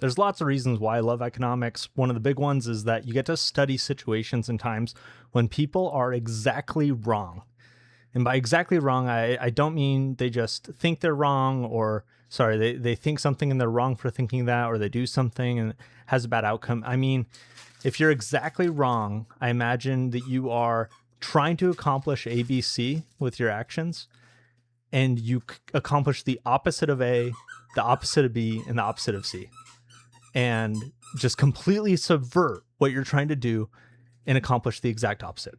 There's lots of reasons why I love economics. One of the big ones is that you get to study situations and times when people are exactly wrong. And by exactly wrong, I don't mean they just think they're wrong, or sorry, they think something and they're wrong for thinking that, or they do something and it has a bad outcome. I mean, if you're exactly wrong, I imagine that you are trying to accomplish ABC with your actions, and you accomplish the opposite of A, the opposite of B, and the opposite of C, and just completely subvert what you're trying to do and accomplish the exact opposite.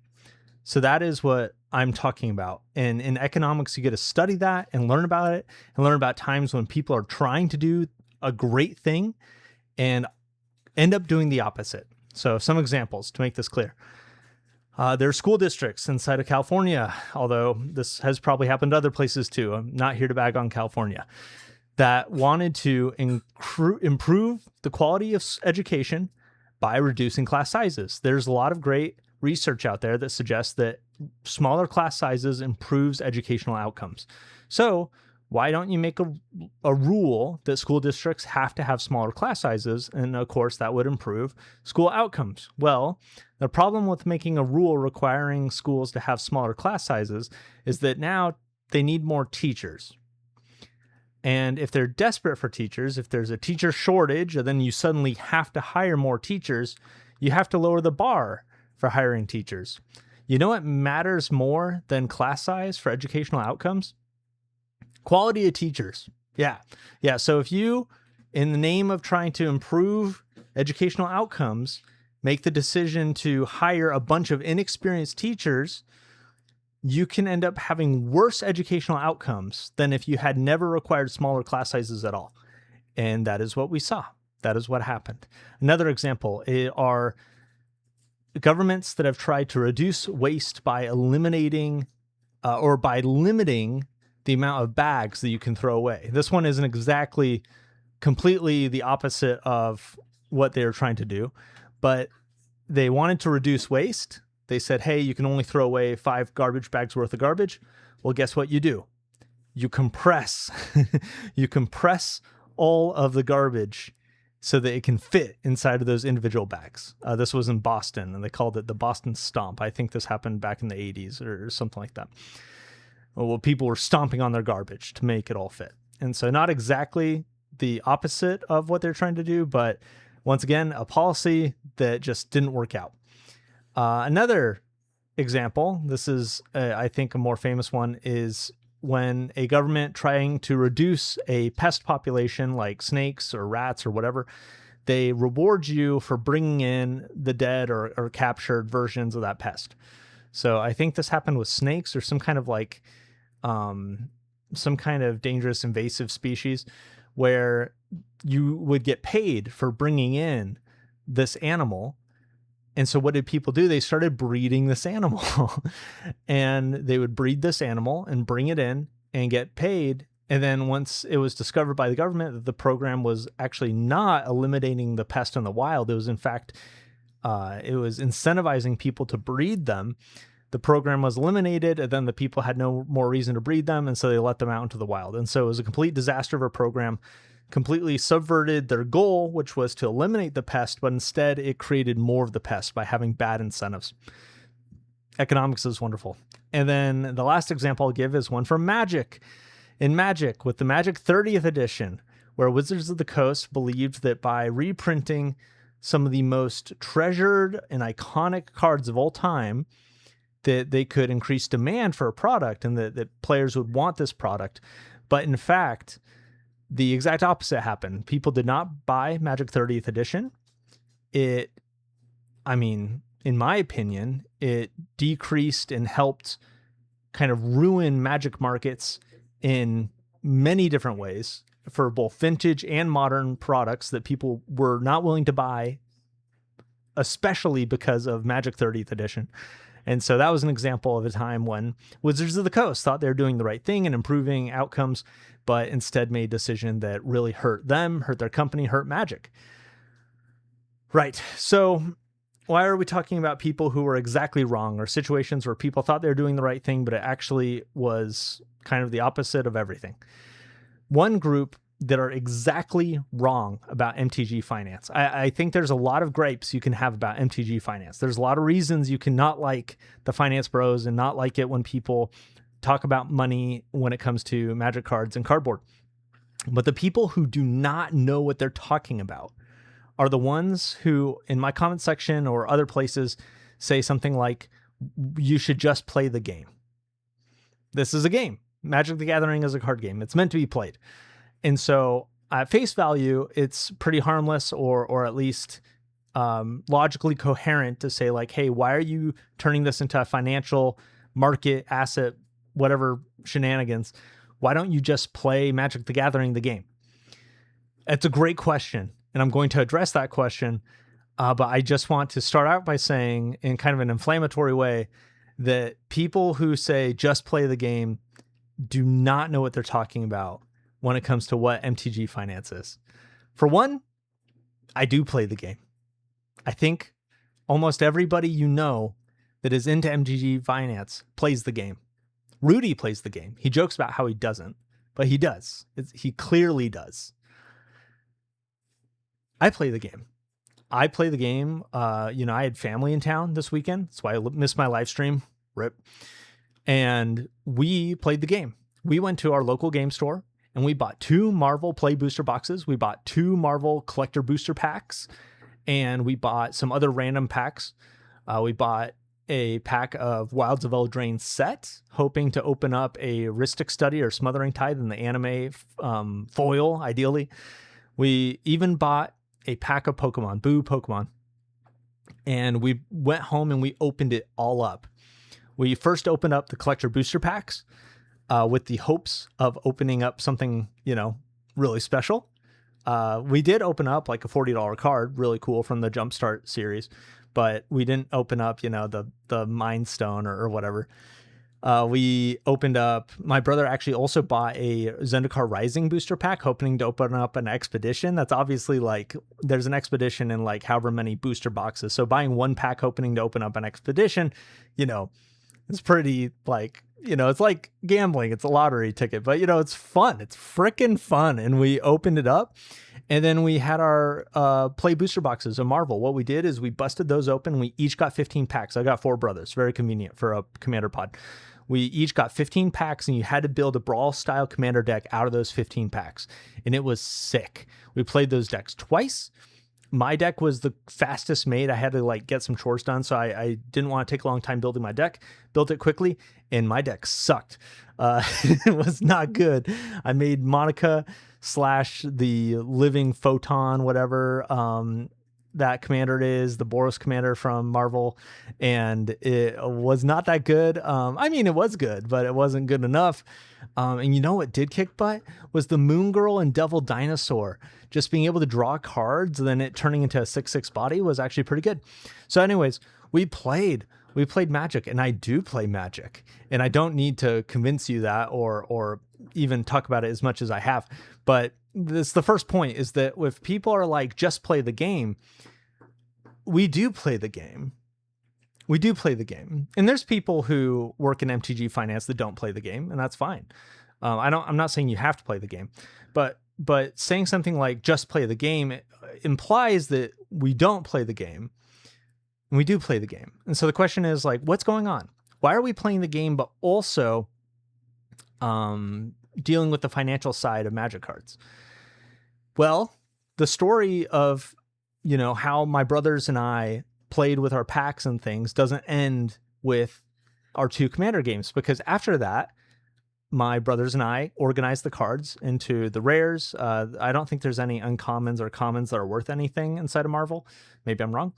So that is what I'm talking about. And in economics, you get to study that and learn about it, and learn about times when people are trying to do a great thing and end up doing the opposite. So some examples to make this clear. There are school districts inside of California, although this has probably happened to other places too. I'm not here to bag on California, that wanted to improve the quality of education by reducing class sizes. There's a lot of great research out there that suggests that smaller class sizes improves educational outcomes. So why don't you make a rule that school districts have to have smaller class sizes? And of course, that would improve school outcomes. Well, the problem with making a rule requiring schools to have smaller class sizes is that now they need more teachers. And if they're desperate for teachers, if there's a teacher shortage, and then you suddenly have to hire more teachers, you have to lower the bar for hiring teachers. You know what matters more than class size for educational outcomes? Quality of teachers. Yeah. So if you, in the name of trying to improve educational outcomes, make the decision to hire a bunch of inexperienced teachers, you can end up having worse educational outcomes than if you had never required smaller class sizes at all. And that is what we saw. That is what happened. Another example are governments that have tried to reduce waste by eliminating or by limiting the amount of bags that you can throw away. This one isn't exactly completely the opposite of what they're trying to do, but they wanted to reduce waste. They said, hey, you can only throw away 5 garbage bags worth of garbage. Well, guess what you do? You compress. You compress all of the garbage so that it can fit inside of those individual bags. This was in Boston, and they called it the Boston Stomp. I think this happened back in the 80s or something like that. Well, people were stomping on their garbage to make it all fit. And so not exactly the opposite of what they're trying to do, but once again, a policy that just didn't work out. Another example, this is, I think, a more famous one, is when a government trying to reduce a pest population like snakes or rats or whatever, they reward you for bringing in the dead or captured versions of that pest. So I think this happened with snakes or some kind of dangerous invasive species where you would get paid for bringing in this animal. And so what did people do? They started breeding this animal and they would breed this animal and bring it in and get paid. And then once it was discovered by the government that the program was actually not eliminating the pest in the wild, it was in fact, it was incentivizing people to breed them. The program was eliminated, and then the people had no more reason to breed them, and so they let them out into the wild. And so it was a complete disaster of a program, completely subverted their goal, which was to eliminate the pest, but instead it created more of the pest by having bad incentives. Economics is wonderful. And then the last example I'll give is one from Magic. In Magic, with the Magic 30th edition, where Wizards of the Coast believed that by reprinting some of the most treasured and iconic cards of all time, that they could increase demand for a product and that players would want this product. But in fact, the exact opposite happened. People did not buy Magic 30th edition. In my opinion, it decreased and helped kind of ruin Magic markets in many different ways for both vintage and modern products that people were not willing to buy, especially because of Magic 30th edition. And so that was an example of a time when Wizards of the Coast thought they were doing the right thing and improving outcomes, but instead made a decision that really hurt them, hurt their company, hurt Magic. Right. So why are we talking about people who were exactly wrong, or situations where people thought they were doing the right thing, but it actually was kind of the opposite of everything? One group that are exactly wrong about MTG Finance. I think there's a lot of gripes you can have about MTG Finance. There's a lot of reasons you cannot like the finance bros and not like it when people talk about money when it comes to Magic cards and cardboard. But the people who do not know what they're talking about are the ones who, in my comment section or other places, say something like, you should just play the game. This is a game. Magic the Gathering is a card game. It's meant to be played. And so at face value, it's pretty harmless or at least logically coherent to say like, hey, why are you turning this into a financial market asset, whatever shenanigans? Why don't you just play Magic the Gathering, the game? It's a great question, and I'm going to address that question. But I just want to start out by saying in kind of an inflammatory way that people who say just play the game do not know what they're talking about when it comes to what MTG Finance is. For one, I do play the game. I think almost everybody you know that is into MTG Finance plays the game. Rudy plays the game. He jokes about how he doesn't, but he does. He clearly does. I play the game. I play the game. I had family in town this weekend. That's why I missed my live stream. RIP. And we played the game. We went to our local game store and we bought 2 Marvel Play booster boxes. We bought 2 Marvel Collector booster packs, and we bought some other random packs. We bought a pack of Wilds of Eldraine set, hoping to open up a Rhystic Study or Smothering Tide in the anime foil, ideally. We even bought a pack of Pokemon, Boo Pokemon. And we went home and we opened it all up. We first opened up the collector booster packs with the hopes of opening up something, really special. We did open up like a $40 card, really cool, from the Jumpstart series, but we didn't open up, the Mind Stone or whatever. We opened up, my brother actually also bought a Zendikar Rising booster pack, hoping to open up an expedition. That's obviously like, there's an expedition in like however many booster boxes. So buying 1 pack hoping to open up an expedition, it's pretty like, it's like gambling. It's a lottery ticket, but it's fun. It's freaking fun. And we opened it up, and then we had our play booster boxes of Marvel. What we did is we busted those open. We each got 15 packs. I got 4 brothers. Very convenient for a commander pod. We each got 15 packs, and you had to build a Brawl style commander deck out of those 15 packs. And it was sick. We played those decks twice. My deck was the fastest made. I had to get some chores done, so I didn't want to take a long time building my deck. Built it quickly, and my deck sucked. It was not good. I made Monica / the Living Photon, whatever that commander is, the Boros commander from Marvel, and it was not that good. It was good, but it wasn't good enough. And what did kick butt was the Moon Girl and Devil Dinosaur. Just being able to draw cards and then it turning into a 6/6 body was actually pretty good. So anyways, we played Magic, and I do play Magic, and I don't need to convince you that or even talk about it as much as I have. But this, the first point is that if people are like, just play the game, we do play the game. We do play the game. And there's people who work in MTG Finance that don't play the game, and that's fine. I'm not saying you have to play the game, but saying something like just play the game implies that we don't play the game, and we do play the game. And so the question is like, what's going on? Why are we playing the game, but also dealing with the financial side of Magic cards? Well, the story of, how my brothers and I played with our packs and things doesn't end with our 2 commander games, because after that, my brothers and I organized the cards into the rares. I don't think there's any uncommons or commons that are worth anything inside of Marvel. Maybe I'm wrong.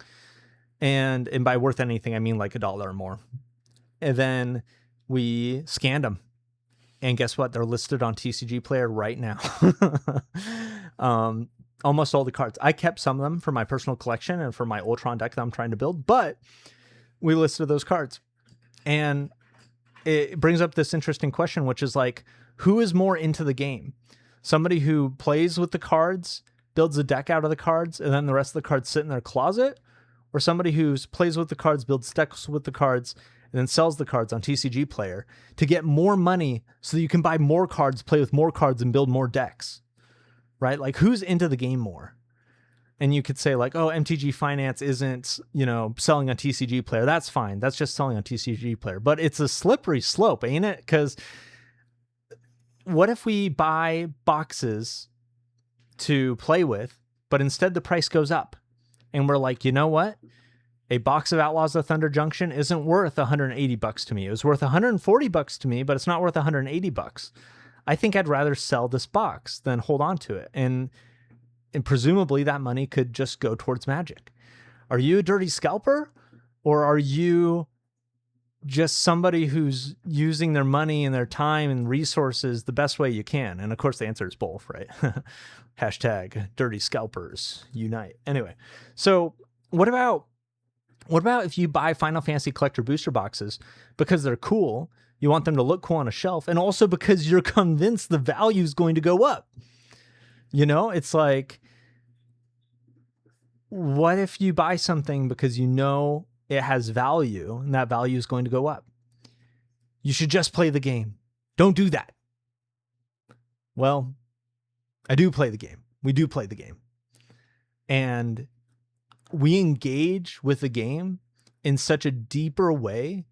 And by worth anything, I mean like $1 or more. And then we scanned them. And guess what? They're listed on TCG Player right now. Almost all the cards. I kept some of them for my personal collection and for my Ultron deck that I'm trying to build, but we listed those cards. And it brings up this interesting question, which is like, who is more into the game? Somebody who plays with the cards, builds a deck out of the cards, and then the rest of the cards sit in their closet? Or somebody who plays with the cards, builds decks with the cards, and then sells the cards on TCG Player to get more money so that you can buy more cards, play with more cards, and build more decks? right? Like, who's into the game more? And you could say like, oh, MTG Finance isn't, selling on TCG Player. That's fine. That's just selling on TCG Player. But it's a slippery slope, ain't it? Because what if we buy boxes to play with, but instead the price goes up? And we're like, you know what? A box of Outlaws of Thunder Junction isn't worth $180 to me. It was worth $140 to me, but it's not worth $180. I think I'd rather sell this box than hold on to it. And presumably that money could just go towards Magic. Are you a dirty scalper, or are you just somebody who's using their money and their time and resources the best way you can? And of course the answer is both, right? Hashtag dirty scalpers unite. Anyway, so what about if you buy Final Fantasy collector booster boxes because they're cool, you want them to look cool on a shelf, and also because you're convinced the value is going to go up? It's like, what if you buy something because it has value and that value is going to go up? You should just play the game. Don't do that. Well, I do play the game. We do play the game. And we engage with the game in such a deeper way.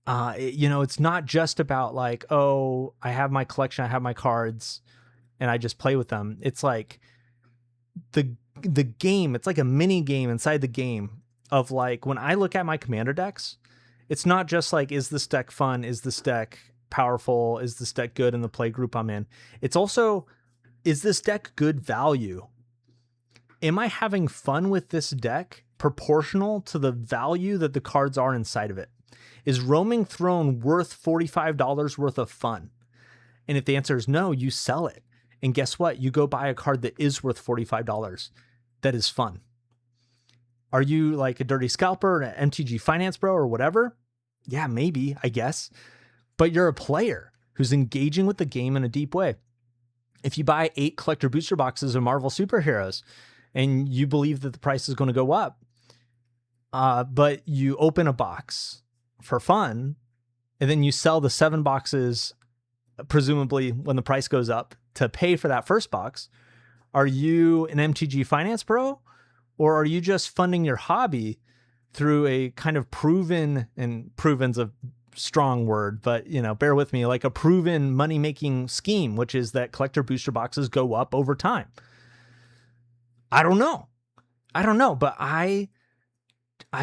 It's not just about like, oh, I have my collection, I have my cards, and I just play with them. It's like the game, it's like a mini game inside the game of like, when I look at my commander decks, it's not just like, is this deck fun? Is this deck powerful? Is this deck good in the play group I'm in? It's also, is this deck good value? Am I having fun with this deck proportional to the value that the cards are inside of it? Is Roaming Throne worth $45 worth of fun? And if the answer is no, you sell it. And guess what? You go buy a card that is worth $45 that is fun. Are you like a dirty scalper, an MTG Finance bro, or whatever? Yeah, maybe, I guess. But you're a player who's engaging with the game in a deep way. If you buy 8 collector booster boxes of Marvel superheroes and you believe that the price is going to go up, but you open a box for fun, and then you sell the 7 boxes, presumably when the price goes up, to pay for that first box, are you an MTG Finance bro? Or are you just funding your hobby through a kind of proven, and proven's a strong word, but bear with me, like a proven money-making scheme, which is that collector booster boxes go up over time? I don't know, but I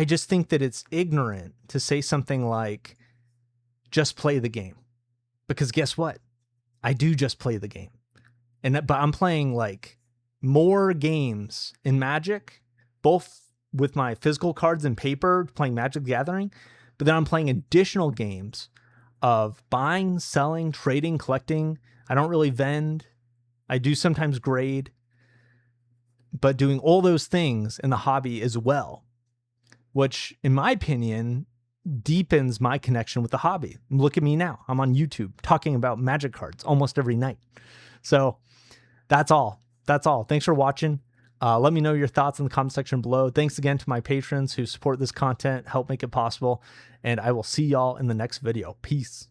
just think that it's ignorant to say something like, just play the game. Because guess what? I do just play the game. But I'm playing like more games in Magic, both with my physical cards and paper, playing Magic the Gathering, but then I'm playing additional games of buying, selling, trading, collecting. I don't really vend. I do sometimes grade, but doing all those things in the hobby as well, which in my opinion deepens my connection with the hobby. Look at me now. I'm on YouTube talking about Magic cards almost every night. So that's all. Thanks for watching. Let me know your thoughts in the comment section below. Thanks again to my patrons who support this content, help make it possible, and I will see y'all in the next video. Peace.